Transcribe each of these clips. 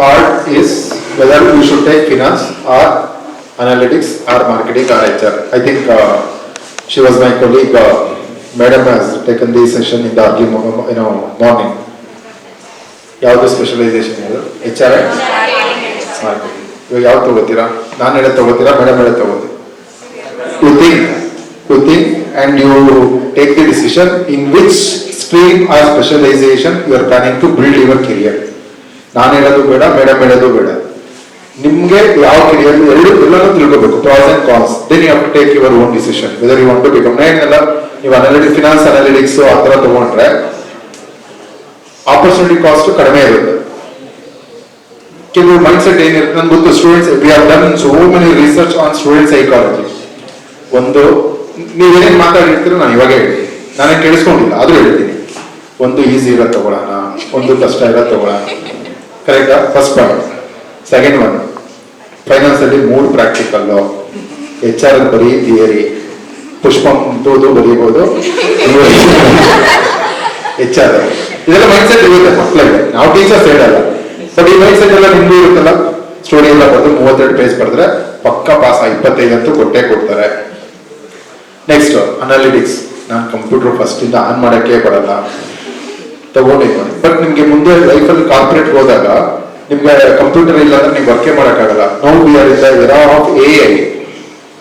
part is whether you should take finance or analytics or marketing or HR. I think she was my colleague. Madam has taken the session in the early morning. ಯಾವುದು specialisation ಇದು H R marketing. ಇವಾಗ ಯಾವ್ದು ತಗೋತೀರಾ? ನಾನು ಹೇಳೋದು ತಗೋತೀರಾ, madam ಹೇಳೋದು ತಗೋತೀರಾ? You think and you take the decision in which stream or specialization you are planning to build your career. ನಾನು ಹೇಳೋದು ಬೇಡ, ಮೇಡಮ್ ಹೇಳೋದು ಬೇಡ. ನಿಮ್ಗೆ ಯಾವ career ಎಲ್ಲನೂ ತಿಳ್ಕೋಬೇಕು, pros and cons. Then you have to take your own decision whether you want to become. ಏನೆಲ್ಲ ನೀವು ಅನಾಲಿಟಿಕ್ಸ್, ಫಿನಾನ್ಸ್ ಅನಾಲಿಟಿಕ್ಸ್ ಆ ಥರ ತಗೊಂಡ್ರೆ ಆಪರ್ಚುನಿಟಿ ಕಾಸ್ಟ್ ಕಡಿಮೆ ಇರುತ್ತೆ. ಕೆಲವು ಮೈಂಡ್ ಸೆಟ್ ಏನಿರುತ್ತೆ ನನ್ಗೆ ಗೊತ್ತು. Students, we have done so many research on student psychology. ಒಂದು ನೀವೇನೇನು ಮಾತಾಡಿರ್ತೀರೋ ನಾನು ಇವಾಗ ಹೇಳ್ತೀನಿ, ನಾನೇನು ಕೇಳಿಸ್ಕೊಂಡಿಲ್ಲ ಆದ್ರೂ ಹೇಳ್ತೀನಿ. ಒಂದು ಈಸಿ ಇರೋ ತಗೊಳ್ಳೋಣ, ಒಂದು ಕಷ್ಟ ಇರೋ ತಗೊಳ್ಳೋಣ. ಕರೆಕ್ಟಾ? First point. Second one, finance ಅಲ್ಲಿ 3 ಪ್ರಾಕ್ಟಿಕಲ್ಲು, ಎಚ್ ಆರ್ ಬರೀ ಥಿಯರಿ, ಪುಷ್ಪ ಬರೀಬಹುದು, ಎಚ್ ಆರ್ ಇದೆಲ್ಲ ಮೈಂಡ್ ಸೆಟ್ ಇರುತ್ತೆ ಮಕ್ಕಳಿಗೆ. ನಾವು ಟೀಚರ್ಸ್ ಹೇಳಲ್ಲ, ಬಟ್ ಈ ಮೈಂಡ್ ಸೆಟ್ ಎಲ್ಲ ನಿಮ್ಗೂ ಇರುತ್ತಲ್ಲ. ಸ್ಟೋರಿ ಎಲ್ಲ ಬರೆದು 32 ಪೇಜ್ ಬರೆದ್ರೆ ಪಕ್ಕ ಪಾಸ್ 25 ಅಂತೂ ಕೊಟ್ಟೇ ಕೊಡ್ತಾರೆ. Next analytics. ನಾನು ಕಂಪ್ಯೂಟರ್ ಫಸ್ಟ್ ಇಂದ ಆನ್ ಮಾಡಕ್ಕೆ ಬರಲ್ಲ, ತಗೊಂಡಿದ್ದೀನಿ. ಬಟ್ ನಿಮ್ಗೆ ಮುಂದೆ ಲೈಫಲ್ಲಿ ಕಾರ್ಪೊರೇಟ್ ಹೋದಾಗ ನಿಮ್ಗೆ ಕಂಪ್ಯೂಟರ್ ಇಲ್ಲ ಅಂದ್ರೆ ನೀವು ವರ್ಕೇ ಮಾಡೋಕ್ಕಾಗಲ್ಲ. Now we are in the era of AI,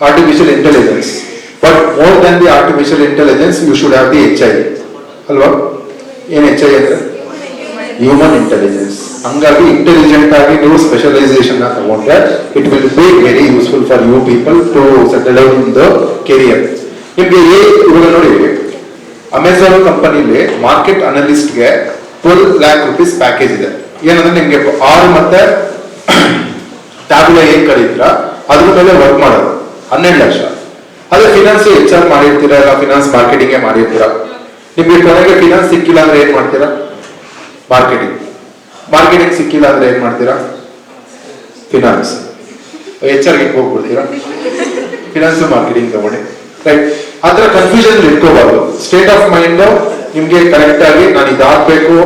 artificial intelligence. But more than the artificial intelligence you should have the HI ಅಲ್ವಾ? ಏನ್ HI ಅಂದ್ರೆ ಹ್ಯೂಮನ್ ಇಂಟೆಲಿಜೆನ್ಸ್. ಹಂಗಾಗಿ ಇಂಟೆಲಿಜೆಂಟ್ ಆಗಿ ನೀವು ಸ್ಪೆಷಲೈಸೇಷನ್ ತಗೊಂಡ್ರೆ it will be very useful for you people to settle down in the career. ನಿಮ್ಗೆ ಇವಾಗ ನೋಡಿ, ಅಮೆಝಾನ್ ಕಂಪನಿಲಿ ಮಾರ್ಕೆಟ್ ಅನಲಿಸ್ಟ್ಗೆ 12 lakh rupees ಪ್ಯಾಕೇಜ್ ಇದೆ. ಏನಂದ್ರೆ ನಿಮ್ಗೆ ಆರ್ ಮತ್ತೆ ಟ್ಯಾಬ್ಲೋ ಏನ್ ಕರೀತೀರಾ ಅದ್ರ ಮೇಲೆ ವರ್ಕ್ ಮಾಡೋದು 12 ಲಕ್ಷ. ಅದೇ ಫಿನಾನ್ಸ್ ಎಚ್ ಆರ್ ಮಾಡಿರ್ತೀರಾ, ಇಲ್ಲ ಫಿನಾನ್ಸ್ ಮಾರ್ಕೆಟಿಂಗ್ ಮಾಡಿರ್ತೀರಾ. ನಿಮ್ಗೆ ಕೊನೆಗೆ ಫಿನಾನ್ಸ್ ಸಿಕ್ಕಿಲ್ಲ ಅಂದ್ರೆ ಏನ್ ಮಾಡ್ತೀರಾ? ಮಾರ್ಕೆಟಿಂಗ್ ಸಿಕ್ಕಿಲ್ಲ ಅಂದ್ರೆ ಏನ್ ಮಾಡ್ತೀರಾ? ಫಿನಾನ್ಸ್. ಎಚ್ ಆರ್ಗೆ ಹೋಗ್ಬಿಡ್ತೀರಾ? ಫಿನಾನ್ಸ್ ಮಾರ್ಕೆಟಿಂಗ್ ತಗೊಂಡು, ರೈಟ್? ಆತರ ಕನ್ಫ್ಯೂಷನ್ ಇಟ್ಕೋಬಾರ್ದು. ಸ್ಟೇಟ್ ಆಫ್ ಮೈಂಡ್ ನಿಮ್ಗೆ ಕರೆಕ್ಟ್ ಆಗಿ ನಾನು ಇದಾಗಬೇಕು.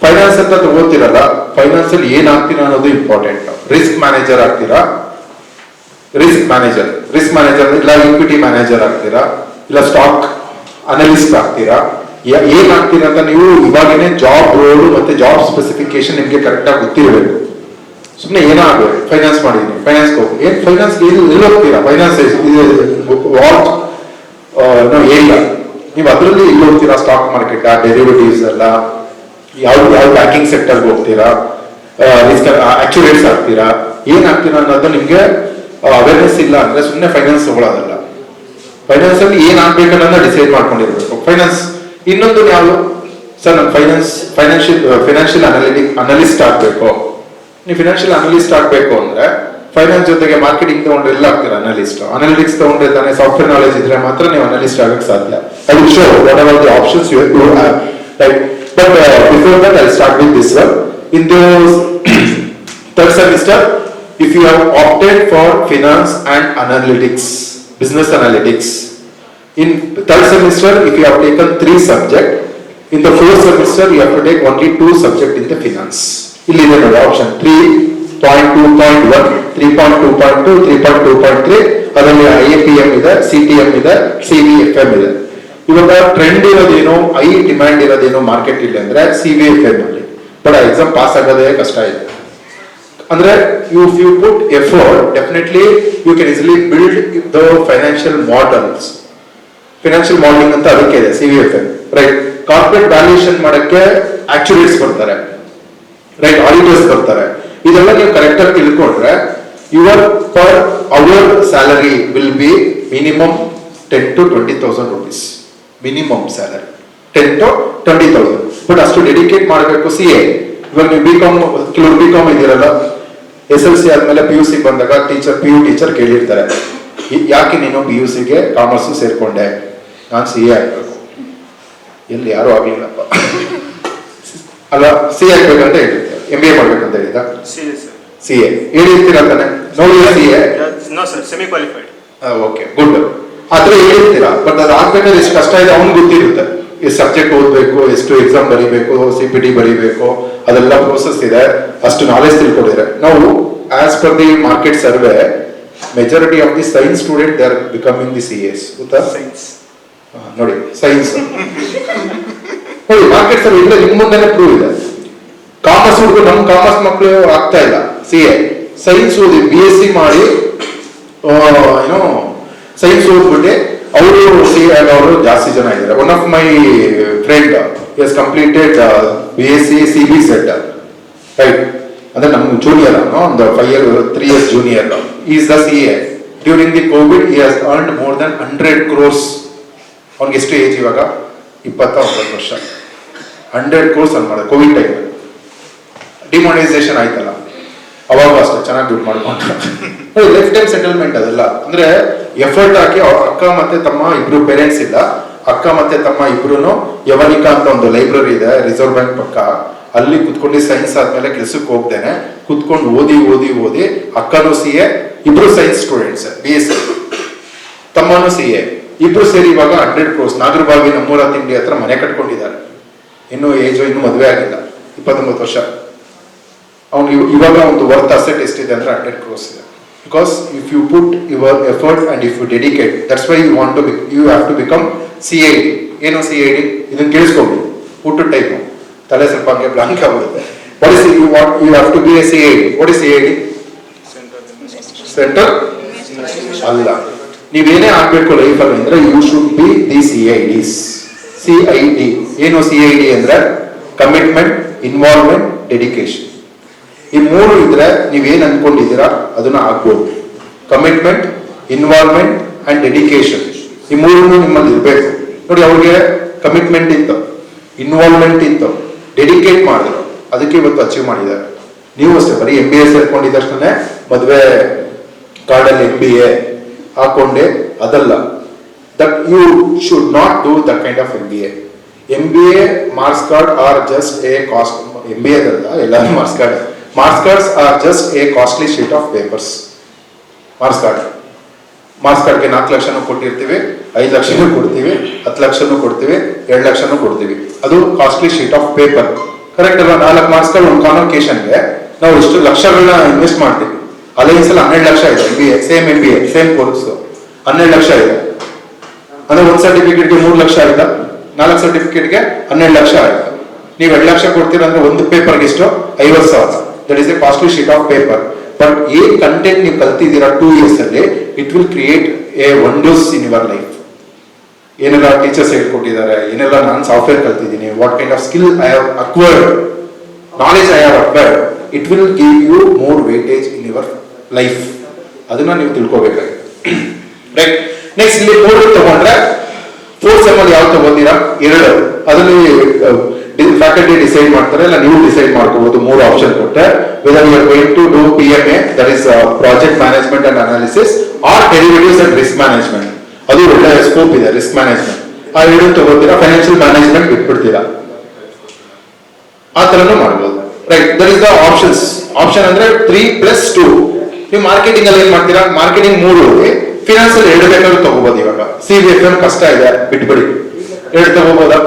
ಫೈನಾನ್ಸ್ ಅಂತ ತಗೋತಿರಲ್ಲ, ಫೈನಾನ್ಸ್ ಅಲ್ಲಿ ಏನ್ ಆಗ್ತೀರಾ ಅನ್ನೋದು ಇಂಪಾರ್ಟೆಂಟ್. ರಿಸ್ಕ್ ಮ್ಯಾನೇಜರ್ ಆಗ್ತೀರಾ, ರಿಸ್ಕ್ ಮ್ಯಾನೇಜರ್ ಇಲ್ಲ ಇಕ್ವಿಟಿ ಮ್ಯಾನೇಜರ್ ಆಗ್ತೀರಾ, ಇಲ್ಲ ಸ್ಟಾಕ್ ಅನಲಿಸ್ಟ್ ಆಗ್ತೀರಾ, ಏನ್ ಆಗ್ತೀರಾ ಅಂತ ನೀವು ಇವಾಗೇನೆ ಜಾಬ್ ರೋಲ್ ಮತ್ತೆ ಜಾಬ್ ಸ್ಪೆಸಿಫಿಕೇಶನ್ ನಿಮ್ಗೆ ಕರೆಕ್ಟ್ ಆಗಿ ಗೊತ್ತಿರಬೇಕು. ಸುಮ್ಮನೆ ಏನೋ ಆಗ್ಬೇಕು, ಫೈನಾನ್ಸ್ ಮಾಡಿದೀನಿ, ಫೈನಾನ್ಸ್ ಏನ್ ಫೈನಾನ್ಸ್ ಎಲ್ಲಿ ಹೋಗ್ತೀರಾ? ಫೈನಾನ್ಸ್ ವಾಟ್ ಏರಿಯಾ ನೀವು ಅದರಲ್ಲಿ ಇಲ್ಲಿ ಹೋಗ್ತೀರಾ? ಸ್ಟಾಕ್ ಮಾರ್ಕೆಟ್, ಡೆರಿವೇಟಿವ್ಸ್ ಅಲ್ಲ, ಯಾವ ಬ್ಯಾಂಕಿಂಗ್ ಸೆಕ್ಟರ್ಗೆ ಹೋಗ್ತೀರಾ? ರಿಸ್ಕ್ ಆಕ್ಚುರೇಟ್ಸ್ ಆಗ್ತೀರಾ? ಏನ್ ಆಗ್ತೀರಾ ಅನ್ನೋದು ನಿಮ್ಗೆ ಅವೇರ್ನೆಸ್ ಇಲ್ಲ ಅಂದ್ರೆ ಸುಮ್ಮನೆ ಫೈನಾನ್ಸ್ ತಗೊಳ್ಳೋದಲ್ಲ. ಫೈನಾನ್ಸ್ ಅಲ್ಲಿ ಏನ್ ಆಗ್ಬೇಕನ್ನ ಡಿಸೈಡ್ ಮಾಡ್ಕೊಂಡಿರ್ಬೇಕು. ಫೈನಾನ್ಸ್ ಇನ್ನೊಂದು ಯಾವುದು ಸರ್? ನಮ್ ಫೈನಾನ್ಷಿಯಲ್ ಅನಲಿಸ್ಟ್ ಆಗ್ಬೇಕು. ನೀವು ಫಿನಾನ್ಷಿಯಲ್ ಅನಲಿಸ್ಟ್ ಆಗ್ಬೇಕು ಅಂದ್ರೆ ಫೈನಾನ್ಸ್ ಜೊತೆಗೆ ಮಾರ್ಕೆಟಿಂಗ್ ತಗೊಂಡ್ರೆ ಎಲ್ಲ ಆಗ್ತೀರಾ ಅನಲಿಟಿಕ್ಸ್ ತಗೊಂಡ್ರೆ ತಾನೇ ಸಾಫ್ಟ್ವೇರ್ ನಾಲೆಜ್ ಇದ್ರೆ ಮಾತ್ರ ನೀವು ಅನಲಿಸ್ಟ್ ಆಗಕ್ಕೆ ಸಾಧ್ಯ. I will show what are the options you have, right? But before that I start with this one. In those third semester, if you have opted for finance and analytics, business analytics, in third semester if you have taken 3 subjects, in the fourth semester you have to take only 2 subjects in the finance. ಇಲ್ಲಿ ಇದೆ ನೋಡಿ option 3.2.1, 3.2.2, 3.2.3. ಅದರಲ್ಲಿ IAPM ಇದೆ, CTM ಇದೆ, CVFM ಇದೆ. ಇವಾಗ trend ಇರೋದೇನು, demand ಇರೋದೇನು market ಇಲ್ಲಿ ಅಂದ್ರೆ CVFM ಅಲ್ಲಿ. ಬಟ್ ಎಕ್ಸಾಮ್ ಪಾಸ್ ಆಗೋದೇ ಕಷ್ಟ ಇದೆ. ಅಂದ್ರೆ if you put effort, definitely you can easily build the financial models. Financial modelling ಅಂತ ಅದಕ್ಕೆ ಇದೆ CVFM, ರೈಟ್? ಕಾರ್ಪೊರೇಟ್ ವ್ಯಾಲ್ಯೂಯೇಷನ್ ಮಾಡಕ್ಕೆ ಆಕ್ಚುರೇಟ್ಸ್ ಬರ್ತಾರೆ, ರೈಟ್? ಆಡಿಟರ್ಸ್ ಬರ್ತಾರೆ. ಇದೆಲ್ಲ ನೀವು ಕರೆಕ್ಟ್ ಆಗಿ ತಿಳ್ಕೊಂಡ್ರೆ your per hour salary will be minimum 10 to 20,000 rupees. Minimum salary 10 to 20,000. But ಅಷ್ಟು ಡೆಡಿಕೇಟ್ ಮಾಡಬೇಕು. CA ಇವಾಗ ನೀವು ಕೆಲವರು BCom ಇದ್ದೀರಲ್ಲ, SLC ಆದ್ಮೇಲೆ PUC ಬಂದಾಗ PU ಟೀಚರ್ ಕೇಳಿರ್ತಾರೆ, ಯಾಕೆ ನೀನು PUCಗೆ ಕಾಮರ್ಸ್ ಸೇರ್ಕೊಂಡೆ? ನಾನು CA ಆಗ್ಬೇಕು. ಎಲ್ಲಿ ಯಾರು ಆಗ್ಲಿಲ್ಲಪ್ಪ ಅಲ್ಲ, CA ಆಗ್ಬೇಕಂತ ಹೇಳಿರ್ತಾರೆ. MBA ಮಾಡ್ಬೇಕಂತ ಹೇಳಿದ CA ಹೇಳಿರ್ತೀರ ತಾನೆ? ನೋಡಿ CA semi qualified. Okay, good. ಆತರ ಹೇಳಿರ್ತೀರಾ. ಬಟ್ ಅದು ಆಗ್ಬೇಕಾದ್ರೆ ಎಷ್ಟು ಕಷ್ಟ ಇದೆ ಅವ್ನು ಗೊತ್ತಿರುತ್ತೆ. ಎಷ್ಟು ಸಬ್ಜೆಕ್ಟ್ ಓದಬೇಕು, ಎಷ್ಟು ಎಕ್ಸಾಮ್ ಬರೀಬೇಕು, CPT ಬರೀಬೇಕು, ಅದೆಲ್ಲ ಪ್ರೋಸೆಸ್ ಇದೆ. ಅಷ್ಟು ನಾಲೆಜ್ ತಿಳ್ಕೊಂಡಿದ್ದಾರೆ. ನಾವು as per the market survey, majority of the science student they are becoming the CAs. ಗೊತ್ತಾ? ಸೈನ್ಸ್ ನೋಡಿ, ಸೈನ್ಸ್ ನೋಡಿ ಮಾರ್ಕೆಟ್ ಸರ್ವೆ ಇಲ್ಲ, ನಿಮ್ಮ ಮುಂದೆನೆ ಪ್ರೂವ್ ಇದೆ. ಕಾಮರ್ಸ್ ಹುಡುಗರು, ನಮ್ಮ ಕಾಮರ್ಸ್ ಮಕ್ಕಳು ಆಗ್ತಾ ಇಲ್ಲ CA. ಸೈನ್ಸ್ ಓದಿ BSc ಮಾಡಿ ಏನೋ ಸೈನ್ಸ್ ಓದ್ಬಿಟ್ಟು ಅವರು CA ಆಗೋರು ಜಾಸ್ತಿ ಜನ ಇದ್ದಾರೆ. One of my friends completed BSc CB set, right? ಅಂದ್ರೆ ನಮ್ಮ ಜೂನಿಯರ್, ಒಂದು 3 years junior. Is the CA. During the COVID he has earned more than 100 crores. ಅವ್ನಿಗೆ ಎಷ್ಟು ಏಜ್ ಇವಾಗ? 29 ವರ್ಷ. 100 crores ಅನ್ ಮಾಡಿದೆ ಕೋವಿಡ್ ಟೈಮ್. ಡಿಮಾನಿಟೈಸೇಷನ್ ಆಯ್ತಲ್ಲ, ಅವಾಗ ಅಷ್ಟೇ ಚೆನ್ನಾಗಿ ದುಡ್ಡು ಮಾಡ್ಕೊಂಡ್ರು. ಲೈಫ್ ಟೈಮ್ ಸೆಟಲ್ಮೆಂಟ್ ಅದೆಲ್ಲ. ಅಂದ್ರೆ ಎಫರ್ಟ್ ಹಾಕಿ ಅವ್ರ ಅಕ್ಕ ಮತ್ತೆ ತಮ್ಮ ಇಬ್ರು ಪೇರೆಂಟ್ಸ್ ಇಲ್ಲ, ಅಕ್ಕ ಮತ್ತೆ ತಮ್ಮ ಇಬ್ರು ಯವನಿಕಾ ಅಂತ ಒಂದು ಲೈಬ್ರರಿ ಇದೆ ರಿಸರ್ವ್ ಬ್ಯಾಂಕ್ ಪಕ್ಕ, ಅಲ್ಲಿ ಕುತ್ಕೊಂಡು ಸೈನ್ಸ್ ಆದ್ಮೇಲೆ ಕೆಲ್ಸಕ್ಕೆ ಹೋಗ್ತೇನೆ, ಕುತ್ಕೊಂಡು ಓದಿ ಅಕ್ಕನೂ CA, ಇಬ್ರು ಸೈನ್ಸ್ ಸ್ಟೂಡೆಂಟ್ಸ್ BSc, ತಮ್ಮನೂ CA, ಇಬ್ರು ಸೇರಿ ಇವಾಗ 100 crores ನಾಗರಬಾವಿ ನಮ್ಮೂರ ತಿಂಡಿ ಹತ್ರ ಮನೆ ಕಟ್ಕೊಂಡಿದ್ದಾರೆ. ಇನ್ನು ಮದುವೆ ಆಗಿಲ್ಲ, 29 ವರ್ಷ. ಅವ್ನಿಗೆ ಇವಾಗ ಒಂದು ವರ್ತ್ ಅಸೆಟ್ ಎಷ್ಟಿದೆ ಅಂದ್ರೆ 100 crores ಇದೆ. Because if you put your effort and if you dedicate, that's why you have to become CID. ಏನು CID? ಇದನ್ನ ಕೇಳಿಸ್ಕೊಂಡು ಊಟದ ಟೈಮು ತಲೆ ಸ್ವಲ್ಪ ಹಂಗೆ ಬ್ಲಾಂಕ್ ಆಗ್ಬಿಡುತ್ತೆ. What is you have to be a CID. What is CID? Centre ಅಲ್ಲ. ನೀವೇನೇ ಆಗ್ಬೇಕು ಲೈಫಲ್ಲಿ ಅಂದ್ರೆ you should be the CIDs. CID ಏನು? CID ಅಂದ್ರೆ ಕಮಿಟ್ಮೆಂಟ್, ಇನ್ವಾಲ್ವ್ಮೆಂಟ್, ಡೆಡಿಕೇಶನ್. ಈ ಮೂರು ಇದ್ರೆ ನೀವೇನ್ ಅನ್ಕೊಂಡಿದ್ದೀರಾ ಅದನ್ನ ಆಗ್ಬೋದು. ಕಮಿಟ್ಮೆಂಟ್, ಇನ್ವಾಲ್ವ್ಮೆಂಟ್ ಅಂಡ್ ಡೆಡಿಕೇಶನ್, ಈ ಮೂರು ನಿಮ್ಮಲ್ಲಿ ಇರ್ಬೇಕು. ನೋಡಿ, ಅವ್ರಿಗೆ ಕಮಿಟ್ಮೆಂಟ್ ಇತ್ತು, ಇನ್ವಾಲ್ವ್ಮೆಂಟ್ ಇತ್ತು, ಡೆಡಿಕೇಟ್ ಮಾಡಿದ್ರು, ಅದಕ್ಕೆ ಇವತ್ತು ಅಚೀವ್ ಮಾಡಿದ್ದಾರೆ. ನೀವು ಅಷ್ಟೇ ಬರೀ MBA ಸೇರ್ಕೊಂಡಿದ್ದಷ್ಟೇ ಮದುವೆ ಕಾರ್ಡಲ್ಲಿ MBA ಹಾಕೊಂಡೆ ಅದಲ್ಲ. That you should not do that kind of MBA marks card are just a cost. MBA ಅದಲ್ಲ, ಎಲ್ಲಾನು marks cards are just a costly sheet of papers. Marks ಕಾರ್ಡ್ಗೆ 4 ಲಕ್ಷನೂ ಕೊಟ್ಟಿರ್ತೀವಿ, 5 ಲಕ್ಷನೂ ಕೊಡ್ತೀವಿ, 10 ಲಕ್ಷನೂ ಕೊಡ್ತೀವಿ, 2 ಲಕ್ಷನೂ ಕೊಡ್ತೀವಿ. ಅದು costly sheet of paper. Correct ಅಲ್ವಾ? 4 marks card ಒಂದು ಕಾನ್ವೊಕೇಶನ್ಗೆ ನಾವು ಇಷ್ಟು ಲಕ್ಷಗಳನ್ನ ಇನ್ವೆಸ್ಟ್ ಮಾಡ್ತೀವಿ. ಅಲೈನ್ಸ್ ಅಲ್ಲಿ 12 ಲಕ್ಷ ಇದೆ. MBA ಸೇಮ್ ಕೋರ್ಸ್ 12 ಲಕ್ಷ ಇದೆ ಅಂದ್ರೆ ಒಂದು ಸರ್ಟಿಫಿಕೇಟ್ಗೆ 3 ಲಕ್ಷ ಆಯ್ತಾ? 4 ಸರ್ಟಿಫಿಕೇಟ್ಗೆ 12 ಲಕ್ಷ ಆಯ್ತು. ನೀವು 2 ಲಕ್ಷ ಕೊಡ್ತೀರಾ ಅಂದ್ರೆ ಒಂದು ಪೇಪರ್ಗೆ ಎಷ್ಟು? 50,000. That is a costly sheet of paper. But ಏನ್ ಕಂಟೆಂಟ್ ನೀವು ಕಲ್ತಿದ್ದೀರಾ 2 years ಅಲ್ಲಿ, it will create a wonders in your life. ಏನೆಲ್ಲ ಟೀಚರ್ಸ್ ಹೇಳ್ಕೊಟ್ಟಿದ್ದಾರೆ, ಏನೆಲ್ಲ ನಾನು ಸಾಫ್ಟ್ವೇರ್ ಕಲ್ತಿದ್ದೀನಿ, what kind of skill I have acquired, knowledge I have acquired, it will give you more weightage in your life. ಅದನ್ನ ನೀವು ತಿಳ್ಕೊಬೇಕಾಗಿದೆ. Right. Next ಇಲ್ಲಿ 3 ತಗೊಂಡ್ರೆ 4th sem ಅಲ್ಲಿ ಯಾವ್ದು ತಗೋತೀರಾ? 2. ಅದರಲ್ಲಿ ಫ್ಯಾಕಲ್ಟಿ ಡಿಸೈಡ್ ಮಾಡ್ತಾರೆ, ಇಲ್ಲ ನೀವು ಡಿಸೈಡ್ ಮಾಡ್ಕೋಬಹುದು. 3 ಆಪ್ಷನ್ ಕೊಟ್ಟೆ. Whether you are going to do PMA, that is project management and analysis, or derivatives and risk management. ಅದು ಒಳ್ಳೆ ಸ್ಕೋಪ್ ಇದೆ. ರಿಸ್ಕ್ ಮ್ಯಾನೇಜ್ಮೆಂಟ್ ಆ 2 ತಗೋತೀರಾ, ಫೈನಾನ್ಷಿಯಲ್ ಮ್ಯಾನೇಜ್ಮೆಂಟ್ ಬಿಟ್ಬಿಡ್ತೀರಾ, ಆ ತರನು ಮಾಡ್ಬೋದು. Right. That is the options. Option ಅಂದ್ರೆ 3+2. ನೀವು ಮಾರ್ಕೆಟಿಂಗ್ ಅಲ್ಲಿ ಏನ್ ಮಾಡ್ತೀರಾ? ಮಾರ್ಕೆಟಿಂಗ್ 3, ಫಿನಾನ್ಸ್ ಅಲ್ಲಿ 2 ಬೇಕಾದ್ರೂ ತಗೋಬಹುದು. ಇವಾಗ CBFM ಕಷ್ಟ ಇದೆ, ಬಿಟ್ಬಿಡಿ. 2 ತಗೋಬಹುದಾ?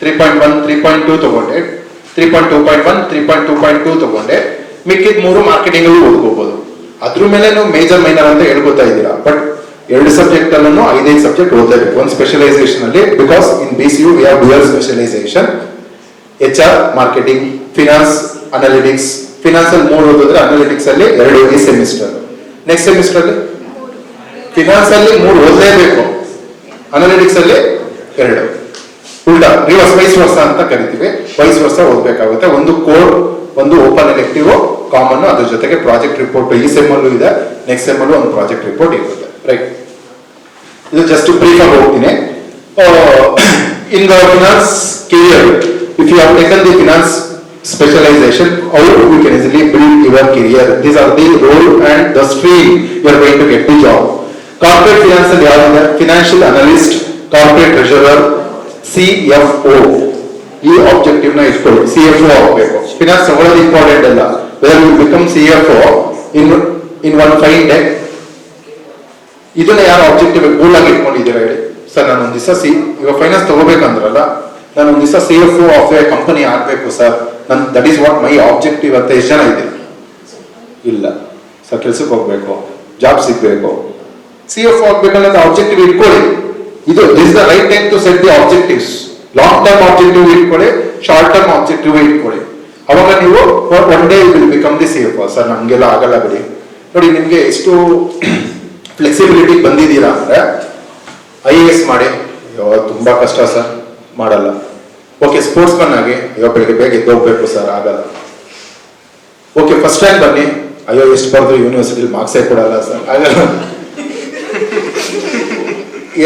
3.1, 3.2 ತಗೊಂಡೆ, 3.2.1, 3.2.2 ತಗೊಂಡೆ, ಮಿಕ್ಕಿದ 3 ಮಾರ್ಕೆಟಿಂಗ್ ಅಲ್ಲಿ ಓದ್ಕೋಬಹುದು. ಅದ್ರ ಮೇಲೆ ನೀವು ಮೇಜರ್ ಮೈನರ್ ಅಂತ ಹೇಳ್ಕೊತಾ ಇದ್ದೀರಾ. ಬಟ್ 2 ಸಬ್ಜೆಕ್ಟ್ ಅಲ್ಲೂ 5 ಸಬ್ಜೆಕ್ಟ್ ಓದಬೇಕು ಒಂದು ಸ್ಪೆಷಲೈಸೇಷನ್ ಅಲ್ಲಿ. Because in BCU we have dual specialisation. HR, marketing, finance, analytics. Finance ಅಲ್ಲಿ 3 ಓದಿದ್ರೆ ಅನಾಲಿಟಿಕ್ಸ್ ಅಲ್ಲಿ 2 ಈ ಸೆಮಿಸ್ಟರ್. ನೆಕ್ಸ್ಟ್ ಸೆಮಿಸ್ಟರ್ ಅಲ್ಲಿ ಫಿನಾನ್ಸ್ ಅಲ್ಲಿ 3 ಓದಲೇಬೇಕು, ಅನಾಲಿಟಿಕ್ಸ್ ಅಲ್ಲಿ 2. ಉಲ್ಟಾ ರಿವರ್ಸ್ ವೈಸ್ ವರ್ಷ ಅಂತ ಕರಿತೀವಿ. ವೈಸ್ ವರ್ಷ ಓದ್ಬೇಕಾಗುತ್ತೆ. ಒಂದು ಕೋರ್, ಒಂದು ಓಪನ್ ಎಲೆಕ್ಟಿವ್ ಕಾಮನ್, ಅದ್ರ ಜೊತೆಗೆ ಪ್ರಾಜೆಕ್ಟ್ ರಿಪೋರ್ಟ್ ಈ ಸೆಮ್ ಅಲ್ಲೂ ಇದೆ, ನೆಕ್ಸ್ಟ್ ಸೆಮ್ ಅಲ್ಲೂ ಒಂದು ಪ್ರಾಜೆಕ್ಟ್ ರಿಪೋರ್ಟ್ ಇರುತ್ತೆ. ರೈಟ್. ಇದು ಜಸ್ಟ್ ಬ್ರೀಫ್ ಆಗಿ ಹೋಗ್ತೀನಿ. In the finance career, if you have taken the finance specialization, how you can easily build your career. These are the role and the stream you are going to get the job. Corporate finance and financial analyst, corporate treasurer, CFO. ಈ objective ನ ಇಟ್ಕೊಳ್ಳಿ. CFO ಆಗಬೇಕು. Finance ತಗೊಳ್ಳೋದು important ಅಲ್ಲ. Whether you become CFO in one fine day. ಇದನ್ನ ಯಾರು objective ಗೋಲ್ ಆಗಿ ಇಟ್ಕೊಂಡಿದ್ದೀರಾ ಹೇಳಿ? ಸರ್ ನಾನು ಒಂದು ದಿವಸ ಇವಾಗ ಫೈನಾನ್ಸ್ ತಗೋಬೇಕಂದ್ರಲ್ಲ, ನಾನು ಒಂದು ದಿವಸ CFO ಆಫ್ ಎ ಕಂಪನಿ ಆಗ್ಬೇಕು sir, that is what my objective ಅಂತ ಎಷ್ಟು ಜನ ಇದೆ? ಇಲ್ಲ ಸರ್, ಕೆಲ್ಸಕ್ಕೆ ಹೋಗ್ಬೇಕು, ಜಾಬ್ ಸಿಗ್ಬೇಕು, CFO ಆಗ್ಬೇಕನ್ನೋದು ಆಬ್ಜೆಕ್ಟಿವ್ ಇಟ್ಕೊಳ್ಳಿ. This the right time to set the objectives. Long term objective ಇಟ್ಕೊಳ್ಳಿ, ಶಾರ್ಟ್ ಟರ್ಮ್ ಆಬ್ಜೆಕ್ಟಿವ್ ಇಟ್ಕೊಳ್ಳಿ. ಅವಾಗ ನೀವು one day will become the CFO. Sir ನಮ್ಗೆಲ್ಲ ಆಗಲ್ಲ ಬಿಡಿ. ನೋಡಿ, ನಿಮ್ಗೆ ಎಷ್ಟು ಫ್ಲೆಕ್ಸಿಬಿಲಿಟಿ ಬಂದಿದ್ದೀರಾ ಅಂದ್ರೆ, IAS ಮಾಡಿ, ಅಯ್ಯೋ ತುಂಬಾ ಕಷ್ಟ ಸರ್, ಮಾಡಲ್ಲ. ಓಕೆ, ಸ್ಪೋರ್ಟ್ಸ್ ಮನ್ ಆಗಿ, ಅಯ್ಯೋ ಬೆಳಿಗ್ಗೆ ಬೇಗ ಎದ್ದು ಹೋಗ್ಬೇಕು ಸರ್, ಆಗಲ್ಲ. ಓಕೆ, ಫಸ್ಟ್ ರ್ಯಾಂಕ್ ಬನ್ನಿ, ಅಯ್ಯೋ ಎಷ್ಟು ಬರ್ದು ಯೂನಿವರ್ಸಿಟಿಲಿ ಮಾರ್ಕ್ಸೇ ಕೊಡಲ್ಲ ಸರ್, ಆಗಲ್ಲ.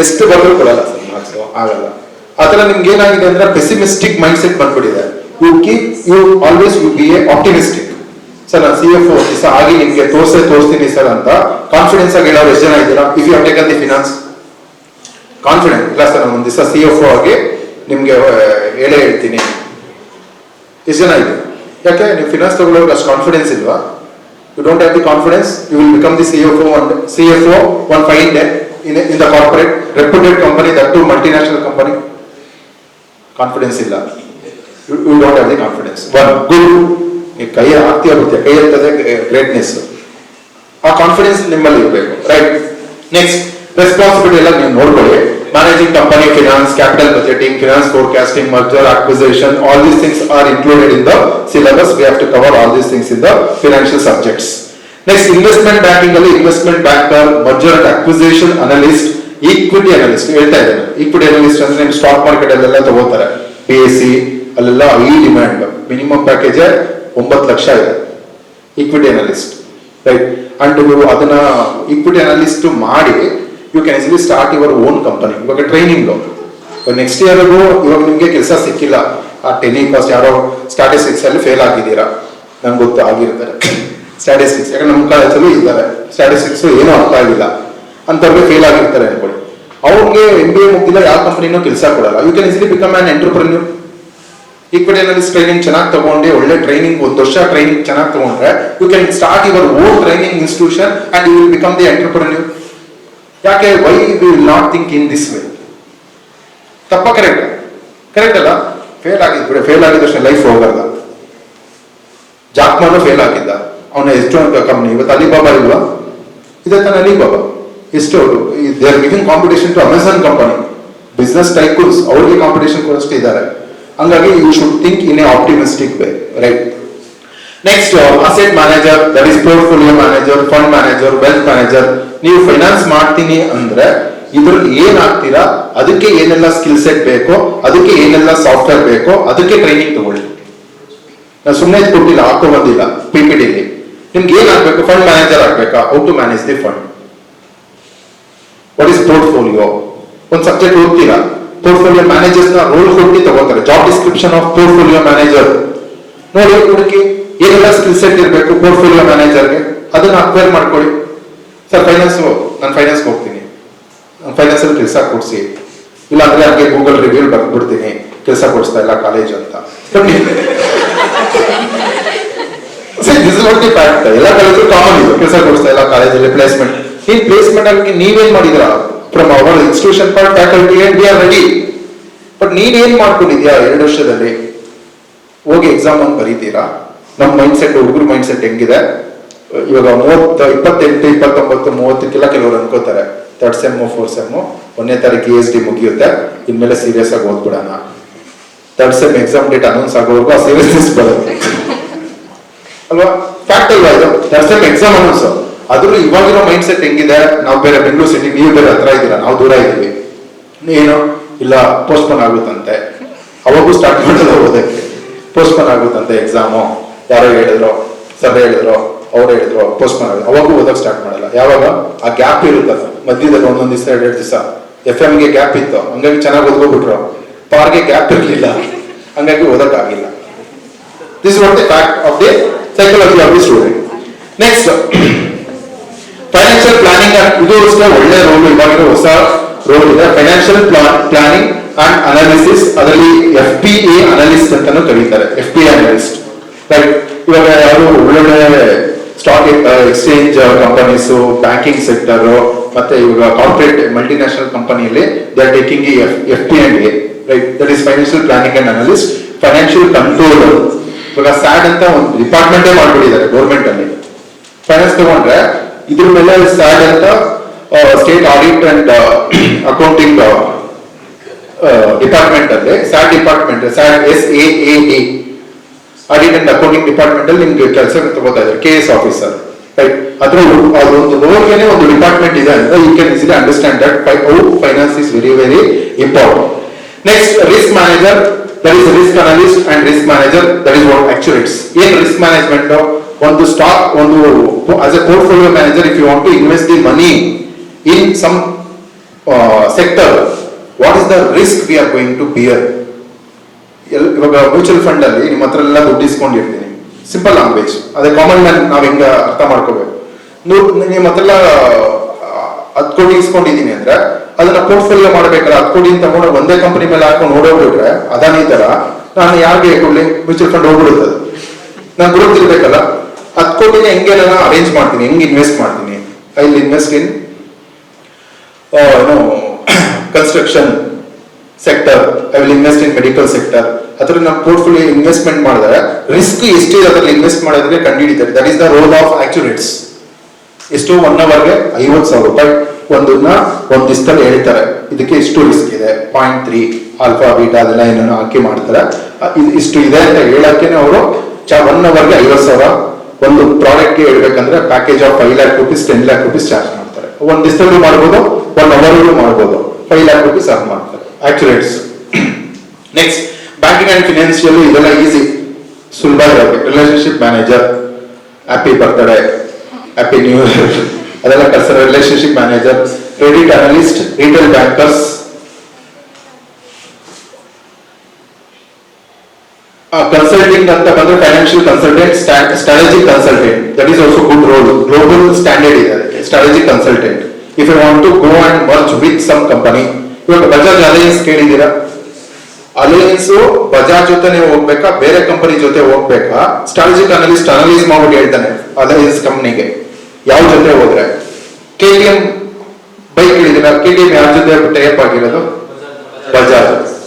ಎಷ್ಟು ಬರ್ದ್ರು ಕೊಡಲ್ಲ ಸರ್ ಮಾರ್ಕ್ಸ್, ಆಗಲ್ಲ. ಆತರ ನಿಮ್ಗೆ ಏನಾಗಿದೆ ಅಂದ್ರೆ ಪೆಸಿಮಿಸ್ಟಿಕ್ ಮೈಂಡ್ ಸೆಟ್ ಬಂದ್ಬಿಟ್ಟಿದೆ. You always be a optimistic. Sir ನಾನು CFO ದಿವಸ ಆಗಿ ನಿಮ್ಗೆ ತೋರಿಸ್ತೀನಿ ಸರ್ ಅಂತ ಕಾನ್ಫಿಡೆನ್ಸ್ ಆಗಿ ಹೇಳೋರು ಎಷ್ಟು ಜನ ಇದ್ದೀರಾ? If you taken the finance confident, ಇಲ್ಲ ಸರ್ ನಾನು ಒಂದು ದಿವಸ CFO ಆಗಿ ನಿಮ್ಗೆ ಹೇಳೇ ಹೇಳ್ತೀನಿ, ಎಷ್ಟು ಜನ ಇದೆ? ಯಾಕೆ ನೀವು ಫಿನಾನ್ಸ್ ತಗೊಳ್ಳೋರು ಅಷ್ಟು ಕಾನ್ಫಿಡೆನ್ಸ್ ಇಲ್ವಾ? You don't have the confidence, you will become the CFO one fine day in the corporate reputed company, that too multinational company. Confidence ಇಲ್ಲ, you don't have the confidence. One good, ನೀವು ಕೈ ಆಗ್ತೀಯ ಬರುತ್ತೆ, ಕೈ ಇರ್ತದೆ greatness, ಆ confidence ನಿಮ್ಮಲ್ಲಿ ಇರಬೇಕು, right? Next, responsibility ಎಲ್ಲ ನೀವು ನೋಡ್ಕೊಳ್ಳಿ. Managing company, finance, capital budgeting, finance forecasting, merger, acquisition, all these things are included in the syllabus. We have to cover all these things in the financial subjects. Next, investment banking ಅಲ್ಲಿ investment banker, merger and acquisition analyst, equity analyst ಹೇಳ್ತಾ ಇದ್ದೇನೆ. Equity analyst ಅಂದ್ರೆ ನಿಮ್ stock market ಅಲ್ಲೆಲ್ಲ ತಗೋತಾರೆ, PSC ಅಲ್ಲೆಲ್ಲ high demand, minimum package 9 lakh ಇದೆ equity analyst, right? And ಅದನ್ನ ಈಕ್ವಿಟಿ ಅನಲಿಸ್ಟ್ ಮಾಡಿ you can easily start your own company. ಇವಾಗ ಟ್ರೈನಿಂಗ್ ನೆಕ್ಸ್ಟ್ ಇಯರ್ಗೂ ಇವಾಗ ನಿಮ್ಗೆ ಕೆಲಸ ಸಿಕ್ಕಿಲ್ಲ, ಆ ಟೆಲಿಕಾಸ್ಟ್ ಯಾರೋ ಸ್ಟಾಟಿಸ್ಟಿಕ್ಸ್ ಅಲ್ಲಿ ಫೇಲ್ ಆಗಿದ್ದೀರಾ, ನಂಗೆ ಗೊತ್ತು ಆಗಿರ್ತಾರೆ ಸ್ಟಾಟಿಸ್ಟಿಕ್ಸ್, ಯಾಕಂದ್ರೆ ನಮ್ಮ ಕಾಲೇಜಲ್ಲೂ ಇದ್ದಾರೆ ಸ್ಟಾಟಿಸ್ಟಿಕ್ಸ್, ಏನೂ ಅರ್ಥ ಆಗಿಲ್ಲ ಅಂತವ್ರಿಗೆ ಫೇಲ್ ಆಗಿರ್ತಾರೆ ಅನ್ಕೊಳ್ಳಿ. ಅವ್ರಿಗೆ MBA ಮುಗಿದಿಲ್ಲ, ಯಾವ ಕಂಪನಿನೂ ಕೆಲಸ ಕೊಡಲ್ಲ. You can easily become an entrepreneur. Equity analyst training ಚೆನ್ನಾಗಿ ತಗೊಂಡು, ಒಳ್ಳೆ ಟ್ರೈನಿಂಗ್, 1 ವರ್ಷ ಟ್ರೈನಿಂಗ್ ಚೆನ್ನಾಗಿ ತಗೊಂಡ್ರೆ you can start your own training institution and you will become the entrepreneur. ಯಾಕೆ? Why we will not think in this way? ತಪ್ಪ correct? Correct ಅಲ್ಲ? Fail ಆಗಿದ್ ಬಿಡಿ, ಫೇಲ್ ಆಗಿದ್ದಷ್ಟು ಲೈಫ್ ಹೋಗಲ್ಲ. ಜಾಕ್ಮಾನು ಫೇಲ್ ಆಗಿದ್ದ, ಅವನ ಎಷ್ಟೊಂದು ಕಂಪ್ನಿ, ಇವತ್ತು ಅಲಿಬಾಬಾ ಇಲ್ವಾ? ಇದೆ ತಾನೆ ಅಲಿಬಾಬಾ. ಎಷ್ಟು they are giving competition to Amazon company, business tycoons, ಅವ್ರಿಗೆ ಕಾಂಪಿಟೇಷನ್ ಕೊಡಷ್ಟು ಇದ್ದಾರೆ. ಹಂಗಾಗಿ you should think in a optimistic way, right? Next, asset manager, that is portfolio manager, fund manager, wealth manager. ನೀವು finance ಮಾಡ್ತೀನಿ ಅಂದ್ರೆ ಇದ್ರಲ್ಲಿ ಏನ್ ಆಗ್ತೀರಾ, ಅದಕ್ಕೆ ಏನೆಲ್ಲ ಸ್ಕಿಲ್ ಸೆಟ್ ಬೇಕೋ, ಅದಕ್ಕೆ ಏನೆಲ್ಲ ಸಾಫ್ಟ್ವೇರ್ ಬೇಕೋ, ಅದಕ್ಕೆ ಟ್ರೈನಿಂಗ್ ತಗೊಳ್ಳಿ. ನಾನು ಸುಮ್ಮನೆ ಕೊಟ್ಟಿಲ್ಲ, ಹಾಕೋ ಬಂದಿಲ್ಲ PPT-ಲಿ. ನಿಮ್ಗೆ ಏನ್ ಆಗ್ಬೇಕು? ಫಂಡ್ ಮ್ಯಾನೇಜರ್ ಆಗ್ಬೇಕಾ? How to manage the fund. What is portfolio? ಒಂದು ಸಬ್ಜೆಕ್ಟ್ ಓದ್ತೀರಾ, ಪೋರ್ಟ್ಫೋಲಿಯೋ ಮ್ಯಾನೇಜರ್ಸ್ ನ ರೋಲ್ ಕೊಟ್ಟು ತಗೋತಾರೆ, job description of portfolio manager ನೋಡಿ, ಹುಡುಕಿ ಏನೆಲ್ಲ ಸ್ಕಿಲ್ ಸೆಟ್ ಇರಬೇಕು ಪೋರ್ಟ್ಫೋಲಿಯೋ ಮ್ಯಾನೇಜರ್ಗೆ, ಅದನ್ನ ಅಕ್ವೈರ್ ಮಾಡ್ಕೊಳ್ಳಿ. ಸರ್ ಫೈನಾನ್ಸ್, ನಾನು ಫೈನಾನ್ಸ್ಗೆ ಹೋಗ್ತೀನಿ, ಫೈನಾನ್ಸ್ ಅಲ್ಲಿ ಕೆಲಸ ಕೊಡ್ಸಿ, ಇಲ್ಲ ಅಂದ್ರೆ ಹಾಗೆ ಗೂಗಲ್ ರಿವ್ಯೂ ಬರ್ಬಿಡ್ತೀನಿ, ಕೆಲಸ ಕೊಡಿಸ್ತಾ ಇಲ್ಲ ಕಾಲೇಜ್ ಅಂತ. ಎಲ್ಲ ಕಾಲೇಜು ಕಾಮನ್ ಇದು, ಕೆಲಸ ಕೊಡಿಸ್ತಾ ಇಲ್ಲ ಕಾಲೇಜಲ್ಲಿ, ಪ್ಲೇಸ್ಮೆಂಟ್. ಈ ಪ್ಲೇಸ್ಮೆಂಟ್ ಅಲ್ಲಿ ನೀವೇನ್ ಮಾಡಿದಿರಾ? From our institution for faculty and we are ready. But ನೀನ್ ಏನ್ ಮಾಡ್ಕೊಂಡಿದ್ಯಾ 2 ವರ್ಷದಲ್ಲಿ? ಹೋಗಿ ಎಕ್ಸಾಮ್ ಅಂತ ಬರೀತೀರಾ? ನಮ್ಮ ಮೈಂಡ್ ಸೆಟ್, ಹುಡುಗರು ಮೈಂಡ್ ಸೆಟ್ ಹೆಂಗಿದೆ ಇವಾಗ? 28, 29, 30ಕ್ಕೆಲ್ಲ ಕೆಲವರು ಅನ್ಕೋತಾರೆ 3rd ಸೆಮ್ 4th ಸೆಮ್ 1ನೇ ತಾರೀಕು PhD ಮುಗಿಯುತ್ತೆ, ಇನ್ಮೇಲೆ ಸೀರಿಯಸ್ ಆಗಿ ಓದ್ಬಿಡೋಣ. 3rd sem exam date announce ಆಗೋವರೆಗೂ ಆ ಸೀರಿಯಸ್ನೆಸ್ ಬರುತ್ತೆ ಅಲ್ವಾ? ಫ್ಯಾಕ್ಟ್ ಅಲ್ವಾ ಇದು? 3rd sem exam announce. ಅದ್ರೂ ಇವಾಗಿರೋ ಮೈಂಡ್ ಸೆಟ್ ಹೆಂಗಿದೆ? ನಾವು ಬೇರೆ ಬೆಂಗಳೂರು ಸಿಟಿ, ನೀವು ಬೇರೆ ಹತ್ರ ಇದ್ದೀರಾ, ನಾವು ದೂರ ಇದ್ದೀವಿ. ಏನು ಇಲ್ಲ, ಪೋಸ್ಟ್ಪೋನ್ ಆಗುತ್ತಂತೆ, ಅವಾಗೂ ಸ್ಟಾರ್ಟ್ ಮಾಡೋದು ಓದಕ್ಕೆ. ಪೋಸ್ಟ್ಪೋನ್ ಆಗುತ್ತಂತೆ ಎಕ್ಸಾಮು, ಯಾರೋ ಹೇಳಿದ್ರು, ಸರ್ ಹೇಳಿದ್ರು, ಅವ್ರು ಹೇಳಿದ್ರು, ಪೋಸ್ಟ್ಪೋನ್ ಆಗುತ್ತೆ, ಅವಾಗೂ ಓದಕ್ಕೆ ಸ್ಟಾರ್ಟ್ ಮಾಡಲ್ಲ. ಯಾವಾಗ? ಆ ಗ್ಯಾಪ್ ಇರುತ್ತಲ್ಲ ಮಧ್ಯದಲ್ಲಿ, 1 ದಿವಸ 2 ದಿವಸ. FM-ಗೆ ಗ್ಯಾಪ್ ಇತ್ತು, ಹಂಗಾಗಿ ಚೆನ್ನಾಗಿ ಓದ್ಕೋಬಿಟ್ರು. ಪಾರ್ಗೆ ಗ್ಯಾಪ್ ಇರಲಿಲ್ಲ, ಹಂಗಾಗಿ ಓದಕ್ಕಾಗಿಲ್ಲ. This what the fact of the psychology of the student. Next, financial planning. ಇದು ಅಷ್ಟೇ ಒಳ್ಳೆ ರೋಲ್, ಇವಾಗಿರೋ ಹೊಸ ರೋಲ್ ಇದೆ, ಫೈನಾನ್ಷಿಯಲ್ ಪ್ಲಾನಿಂಗ್ ಅಂಡ್ ಅನಾಲಿಸಿಸ್. ಅದರಲ್ಲಿ FPA ಅನಾಲಿಸ್ಟ್ ಅಂತಾನು ಕರೀತಾರೆ, FPA ಅನಾಲಿಸ್ಟ್, ರೈಟ್? ಇವಾಗ ಯಾರು ಒಳ್ಳೊಳ್ಳೆ stock exchange companies, banking sector, ಮತ್ತೆ ಇವಾಗ ಕಾರ್ಪೊರೇಟ್ ಮಲ್ಟಿನ್ಯಾಷನಲ್ ಕಂಪನಿಯಲ್ಲಿ they are taking FP&A, right, that is financial planning and analyst, financial controller. ಇವಾಗ ಸ್ಯಾಡ್ ಅಂತ ಒಂದು ಡಿಪಾರ್ಟ್ಮೆಂಟೇ ಮಾಡ್ಬಿಟ್ಟಿದ್ದಾರೆ ಗೌರ್ಮೆಂಟ್ ಅಲ್ಲಿ. ಫೈನಾನ್ಸ್ ತಗೊಂಡ್ರೆ ಇದ್ರ ಮೇಲೆ ಸ್ಯಾಡ್ ಅಂತ state audit and accounting department ಅಲ್ಲಿ SAAD department SAAD audit and accounting department ಅಲ್ಲಿ ನಿಮ್ಗೆ ಕೆಲಸ ತಗೋತಾ ಇದ್ದಾರೆ KS ಆಫೀಸರ್, ರೈಟ್. ಅದೊಂದು ರೋಲ್ಗೆ ಒಂದು ಡಿಪಾರ್ಟ್ಮೆಂಟ್ ಇದೆ ಅಂತ you can easily understand that how finance is very very important. Next risk manager, that is risk analyst and risk manager, that is what actuaries. ಏನ್ ರಿಸ್ಕ್ ಮ್ಯಾನೇಜ್ಮೆಂಟ್? ಒಂದು stock, ಒಂದು as a portfolio manager, if you want to invest the money in some sector, what is the risk we are going to bear? ಇವಾಗ mutual fund ಅಲ್ಲಿ ನಿಮ್ಮ ಹತ್ರ ಎಲ್ಲ ದುಡ್ಡು ಇಸ್ಕೊಂಡಿರ್ತೀನಿ, ಸಿಂಪಲ್ ಲ್ಯಾಂಗ್ವೇಜ್, ಅದೇ ಕಾಮನ್ ಮ್ಯಾನ್ ನಾವ್ ಹೆಂಗ ಅರ್ಥ ಮಾಡ್ಕೋಬೇಕು. ನಿಮ್ಮ ಹತ್ರ 10 ಕೋಟಿ ಇಸ್ಕೊಂಡಿದೀನಿ ಅಂದ್ರೆ ಅದನ್ನ ಪೋರ್ಟ್ಫೋಲಿಯೋ ಮಾಡ್ಬೇಕಲ್ಲ. 10 ಕೋಟಿ ತಗೊಂಡು ಒಂದೇ ಕಂಪನಿ ಮೇಲೆ ಹಾಕೊಂಡು ನೋಡೋಗ್ಬಿಟ್ರೆ ಅದಾನಿ ತರ ನಾನು ಯಾರಿಗೆ ಕೊಡ್ಲಿ, ಮ್ಯೂಚುವಲ್ ಫಂಡ್ ಹೋಗ್ಬಿಡುತ್ತದೆ. ನಾನು ಗುರುತಿರ್ಬೇಕಲ್ಲ, 10 ಕೋಟಿನ ಹೆಂಗೆ ನಾನು ಅರೇಂಜ್ ಮಾಡ್ತೀನಿ, ಹೆಂಗೆ ಇನ್ವೆಸ್ಟ್ ಮಾಡ್ತೀನಿ. I will invest in construction sector, I will invest in medical sector. ಅದ್ರ ನಮ್ಮ ಪೋರ್ಟ್ಫೋಲಿಯೋ ಇನ್ವೆಸ್ಟ್ಮೆಂಟ್ ಮಾಡಿದ್ರೆ ರಿಸ್ಕ್ ಎಷ್ಟಿದೆ ಅದ್ರಲ್ಲಿ ಇನ್ವೆಸ್ಟ್ ಮಾಡೋದಕ್ಕೆ ಕಂಡುಹಿಡಿತಾರೆ. That is the role of actuaries. ಎಷ್ಟು 1 ಅವರ್ಗೆ 50,000 ರೂಪಾಯಿ ಒಂದನ್ನ ಒಂದ್ ದಿವಸದಲ್ಲಿ ಹೇಳ್ತಾರೆ, ಇದಕ್ಕೆ ಇಷ್ಟು ರಿಸ್ಕ್ ಇದೆ, 0.3 ಆಲ್ಫಾ ಬೀಟಾ ಅದೆಲ್ಲ ಏನೇನೋ ಹಾಕಿ ಮಾಡ್ತಾರೆ. ಇಷ್ಟು ಇದೆ ಅಂತ ಹೇಳಕ್ಕೇನೆ ಅವರು 1 ಅವರ್ಗೆ 50,000. ಒಂದು ಪ್ರಾಡಕ್ಟ್ಗೆ ಹೇಳ್ಬೇಕಂದ್ರೆ package of 5 lakh rupees 10 lakh rupees charge ಮಾಡ್ತಾರೆ. ಒಂದ್ ದಿವಸದಲ್ಲೂ ಮಾಡ್ಬೋದು, 1 ಅವರ್ಗೂ ಮಾಡ್ಬೋದು, 5 lakh rupees ಅರ್ನ್ ಮಾಡ್ತಾರೆ actuaries. Next banking and financial, ಇದೆಲ್ಲ ಈಸಿ, ಸುಲಭ ಇರುತ್ತೆ. Relationship manager, happy birthday, happy new year ಅದೆಲ್ಲ ಕಲ್ಸರ್. Relationship manager, credit analyst, retail bankers, consulting ಅಂತ ಬಂದ್ರೆ financial consultant, strategic consultant, that is also good role. Global standard ಇದೆ strategic consultant. If you want to go and work with some company, ಇವಾಗ Bajaj Allianz ಕೇಳಿದ್ದೀರಾ? Allianz Bajaj ಜೊತೆ ಹೋಗ್ಬೇಕಾ, ಬೇರೆ company ಜೊತೆ ಹೋಗ್ಬೇಕಾ? ಸ್ಟ್ರಾಟಜಿಕ್ ಅನಲಿಸ್ಟ್ ಅನಲೈಸ್ ಮಾಡ್ಬಿಟ್ಟು ಹೇಳ್ತಾನೆ ಅಲಯನ್ಸ್ ಕಂಪನಿಗೆ ಯಾವ ಜೊತೆ ಹೋದ್ರೆ. KTM ಬೈಕ್ ಹೇಳಿದಿರ, KTM ಯಾರ ಜೊತೆ ಟೈಪ್ ಆಗಿರೋದು?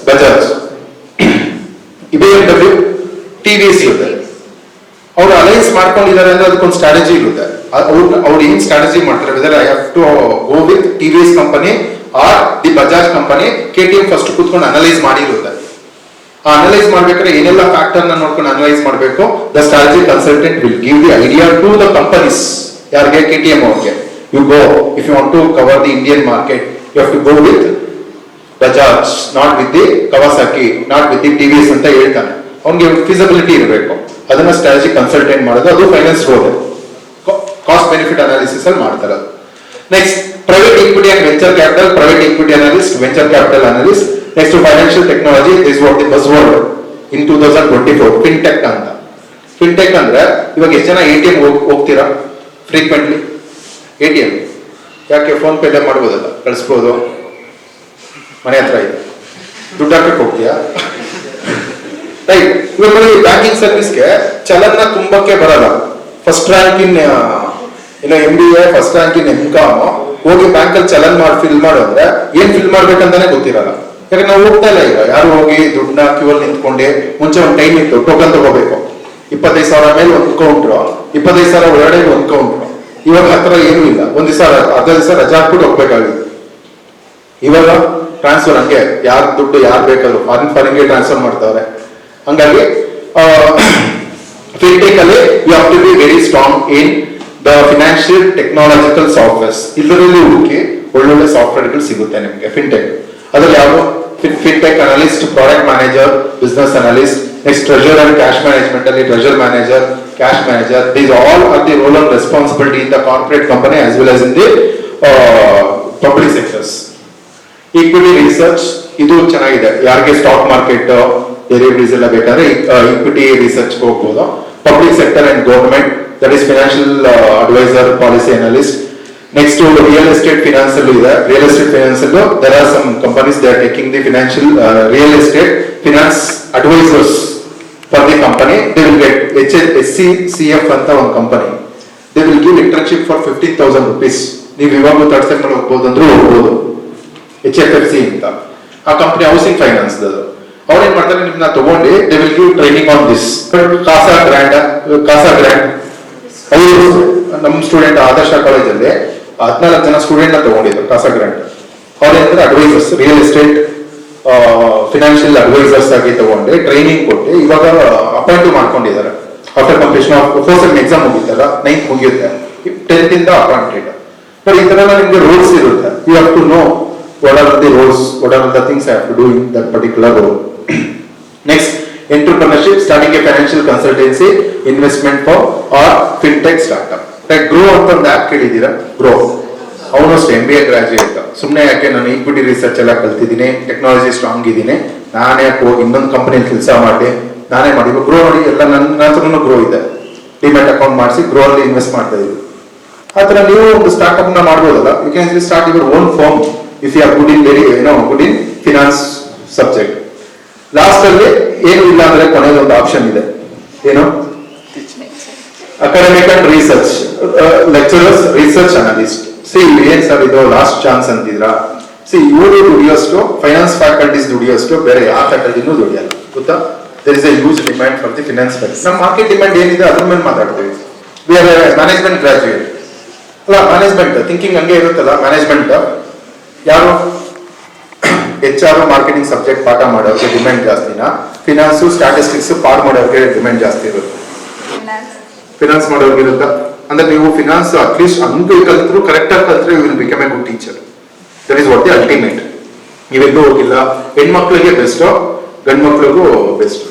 ಬಜಾಜ್. BMW, TVS ಇರುತ್ತೆ. ಅವ್ರು ಅಲೈನ್ಸ್ ಮಾಡ್ಕೊಂಡಿದ್ದಾರೆ ಅಂದ್ರೆ ಅದಕ್ಕೊಂದು ಸ್ಟ್ರಾಟಜಿ ಇರುತ್ತೆ. ಅವ್ರು ಏನ್ ಸ್ಟ್ರಾಟಜಿ ಮಾಡ್ತಾರೆ, whether I have to go with TVS company or the Bajaj company, KTM first ಕೂತ್ಕೊಂಡು ಅನಲೈಸ್ ಮಾಡಿರುತ್ತೆ. ಆ ಅನಲೈಸ್ ಮಾಡ್ಬೇಕಾದ್ರೆ ಏನೆಲ್ಲ ಫ್ಯಾಕ್ಟರ್ ನ ನೋಡ್ಕೊಂಡು ಅನಲೈಸ್ ಮಾಡಬೇಕು. The strategy consultant will give the idea to the companies. ಯಾರಿಗೆ? KTM ಅವ್ರಿಗೆ. You go, if you want to cover the Indian market, you have to go with Bajaj, not with the Kawasaki, not with the TVS ಅಂತ ಹೇಳ್ತಾನೆ. ಅವ್ನಿಗೆ feasibility ಇರಬೇಕು. ಅದನ್ನ strategy consultant ಮಾಡೋದು, ಅದು finance role. Cost benefit analysis ಅಲ್ಲಿ ಮಾಡ್ತಾರೆ. Next private equity and venture capital, private equity analyst, venture capital analyst. Next financial technology, this what the buzz word in 2024, fintech ಅಂತ. ಫಿನ್ಟೆಕ್ ಅಂದ್ರೆ ಇವಾಗ ಎಷ್ಟು ಜನ ATM ಹೋಗ್ತೀರಾ ಫ್ರೀಕ್ವೆಂಟ್ಲಿ? ATM ಯಾಕೆ? Phone ಪೇಲೆ ಮಾಡ್ಬೋದಲ್ಲ, ಕಳಿಸ್ಬೋದು, ಮನೆ ಹತ್ರ ಇದೆ, ದುಡ್ಡು ಹಾಕಕ್ಕೆ ಹೋಗ್ತೀಯಾ? ರೈಟ್. ಇವಾಗ ಬ್ಯಾಂಕಿಂಗ್ ಸರ್ವಿಸ್ಗೆ ಚಲನ್ನ ತುಂಬಕ್ಕೆ ಬರಲ್ಲ. First rank in MBA, first rank in MCOM ಹೋಗಿ ಬ್ಯಾಂಕಲ್ಲಿ ಚಲನ್ ಫಿಲ್ ಮಾಡೋದ್ರೆ ಏನ್ ಫಿಲ್ ಮಾಡ್ಬೇಕಂತಾನೆ ಗೊತ್ತಿರಲ್ಲ. ಯಾಕಂದ್ರೆ ನಾವು ಹೋಗ್ತಾ ಇಲ್ಲ. ಈಗ ಯಾರು ಹೋಗಿ ದುಡ್ಡನ್ನ ಕ್ಯೂ ಅಲ್ಲಿ ನಿಂತ್ಕೊಂಡೆ, ಮುಂಚೆ ಒಂದು ಟೈಮ್ ಇತ್ತು, ಟೋಕನ್ ತಗೋಬೇಕು, 25,000 ಮೇಲೆ ಒಂದು ಕೌಂಟ್ರು, 25,000 ಒಳಗಡೆ ಒಂದು ಕೌಂಟ್ರು. ಇವಾಗ ಹತ್ರ ಏನೂ ಇಲ್ಲ. ಒಂದ್ ದಿವಸ ಅರ್ಧ ದಿವಸ ರಜಾ ಹಾಕ್ಬಿಟ್ಟು ಹೋಗ್ಬೇಕಾಗಿತ್ತು. ಇವಾಗ ಟ್ರಾನ್ಸ್ಫರ್ ಹಂಗೆ, ಯಾರ್ ದುಡ್ಡು ಯಾರು ಬೇಕಾದ್ರು ಫಾರಿನ್ಗೆ ಟ್ರಾನ್ಸ್ಫರ್ ಮಾಡ್ತಾವ್ರೆ. ಹಂಗಾಗಿ ಫಿನ್ಟೆಕ್ ಅಲ್ಲಿ you have to be very strong in the financial technological softwares. ಇದರಲ್ಲಿ ಹುಡುಕಿ ಒಳ್ಳೊಳ್ಳೆ ಸಾಫ್ಟ್ವೇರ್ಗಳು ಸಿಗುತ್ತೆ ನಿಮಗೆ ಫಿನ್ಟೆಕ್. ಅದ್ರಲ್ಲಿ ಯಾವುದು? Fintech analyst, product manager, business analyst. Next treasury and cash management ಅಲ್ಲಿ treasury manager, cash manager. These all are the role and responsibility in the corporate company as well as in the public sectors. Equity research, ಇದು ಚೆನ್ನಾಗಿದೆ. ಯಾರಿಗೆ stock market derivatives ಎಲ್ಲ ಬೇಕಾದ್ರೆ equity research ಹೋಗ್ಬೋದು. Public sector and government, that is financial adviser, policy analyst. Next real estate finance ಅಲ್ಲೂ ಇದೆ. Real estate finance ಅಲ್ಲೂ there are some companies they are taking the financial real estate finance advisers for the company. They will get HCF ಅಂತ ಒಂದು company. Internship for 15,000 rupees. ನೀವು ಇವಾಗ third sem ಅಲ್ಲಿ ಹೋಗ್ಬೋದು ಅಂದ್ರೆ ಹೋಗ್ಬೋದು. HFFC ಅಂತ ಆ ಕಂಪನಿ ಹೌಸಿಂಗ್ ಫೈನಾನ್ಸ್ ಅದು. ಅವ್ರು ಏನ್ ಮಾಡ್ತಾರೆ, ನಿಮ್ನ ತಗೊಂಡು they will give training on this. Casagrand ನಮ್ಮ ಸ್ಟೂಡೆಂಟ್ ಆದರ್ಶ ಕಾಲೇಜಲ್ಲಿ 14 ಜನ ಸ್ಟೂಡೆಂಟ್ ನ ತಗೊಂಡಿದ್ರು ಕಾಸಾ ಗ್ರ್ಯಾಂಡ್. ಅವ್ರೇನಂದ್ರೆ advisers, real estate financial advisers ಆಗಿ ತಗೊಂಡು ಟ್ರೈನಿಂಗ್ ಕೊಟ್ಟು ಇವಾಗ ಅಪಾಯಿಂಟ್ ಮಾಡ್ಕೊಂಡಿದ್ದಾರೆ. After completion of 4th sem exam ಮುಗಿತಲ್ಲ, 9th ಮುಗಿಯುತ್ತೆ, 10th ಇಂದ ಅಪಾಯಿಂಟೆಡ್. ಬಟ್ ಈ ತರ ನಿಮ್ಗೆ ರೂಲ್ಸ್ ಇರುತ್ತೆ. You have to know what are the roles, what are the things I have to do in that particular role. Next, entrepreneurship, starting a financial consultancy, investment firm or fintech startup. Like grow ಅಂತ ಒಂದು app ಕೇಳಿದ್ದೀರಾ, grow. ಅವನಷ್ಟು MBA graduate, ಸುಮ್ಮನೆ ಯಾಕೆ ನಾನು equity research ಎಲ್ಲ ಕಲ್ತಿದ್ದೀನಿ, technology strong ಇದ್ದೀನಿ, ನಾನೇ ಯಾಕೆ ಹೋಗಿ ಇನ್ನೊಂದು ಕಂಪನಿಯಲ್ಲಿ ಕೆಲಸ ಮಾಡಿ ನಾನೇ ಮಾಡಿ ಗ್ರೋ ಮಾಡಿ. ಎಲ್ಲ ನನ್ನ ಹತ್ರನೂ ಗ್ರೋ ಇದೆ, ಡಿಮ್ಯಾಟ್ ಅಕೌಂಟ್ ಮಾಡಿಸಿ ಗ್ರೋ ಅಲ್ಲಿ ಇನ್ವೆಸ್ಟ್ ಮಾಡ್ತಾ ಇದ್ದೀವಿ. ಆ ಥರ ನೀವು ಒಂದು ಸ್ಟಾರ್ಟ್ಅಪ್ ನ ಮಾಡ್ಬೋದಲ್ಲ. You can start your own firm if you are good in good in finance subject. Last ಅಲ್ಲಿ ಏನು ಇಲ್ಲ ಅಂದ್ರೆ ಕೊನೆಗೆ ಒಂದು ಆಪ್ಷನ್ ಇದೆ, ಏನು academic and research lecturers, research analyst. See ಏನ್ ಸರ್ ಇದು ಲಾಸ್ಟ್ ಚಾನ್ಸ್ ಅಂತಿದ್ರಾ? ಸಿ ಇವರು ದುಡಿಯೋಷ್ಟು, ಫೈನಾನ್ಸ್ ಫ್ಯಾಕಲ್ಟೀಸ್ ದುಡಿಯೋಷ್ಟು ಬೇರೆ ಯಾವ ಫ್ಯಾಕಲ್ಟಿನೂ ದುಡಿಯಲ್ಲ, ಗೊತ್ತಾ? There is a huge demand for the finance faculty. ನಮ್ಮ ಮಾರ್ಕೆಟ್ ಡಿಮ್ಯಾಂಡ್ ಏನಿದೆ ಅದ್ರ ಮೇಲೆ ಮಾತಾಡ್ತೀವಿ. ವಿ ಆರ್ ಮ್ಯಾನೇಜ್ಮೆಂಟ್ ಗ್ರಾಜುಯೇಟ್ ಅಲ್ಲ, ಮ್ಯಾನೇಜ್ಮೆಂಟ್ ಥಿಂಕಿಂಗ್ ಹಂಗೆ ಇರುತ್ತಲ್ಲ. ಮ್ಯಾನೇಜ್ಮೆಂಟ್ ಯಾರು HR ಮಾರ್ಕೆಟಿಂಗ್ ಸಬ್ಜೆಕ್ಟ್ ಪಾಠ ಮಾಡೋರಿಗೆ ಡಿಮ್ಯಾಂಡ್ ಜಾಸ್ತಿನಾ, ಫಿನಾನ್ಸ್ ಸ್ಟ್ಯಾಟಿಸ್ಟಿಕ್ಸ್ ಪಾಠ ಮಾಡೋರಿಗೆ ಡಿಮ್ಯಾಂಡ್ ಜಾಸ್ತಿ ಇರುತ್ತೆ? ಫಿನಾನ್ಸ್ ಮಾಡೋರಿಗೆ ಇರುತ್ತಾ? ಅಂದ್ರೆ ನೀವು ಫಿನಾನ್ಸ್ ಅಟ್ಲೀಸ್ಟ್ ಹಂಗೆ ಕಲ್ತ್ರು, ಕರೆಕ್ಟ್ ಆಗಿ ಕಲ್ತ್ರೆ you will become a good teacher. That is what the ultimate. ನೀವೆಲ್ಲೂ ಹೋಗಿಲ್ಲ. ಹೆಣ್ಮಕ್ಳಿಗೆ ಬೆಸ್ಟ್, ಗಂಡು ಮಕ್ಳಿಗೂ ಬೆಸ್ಟ್.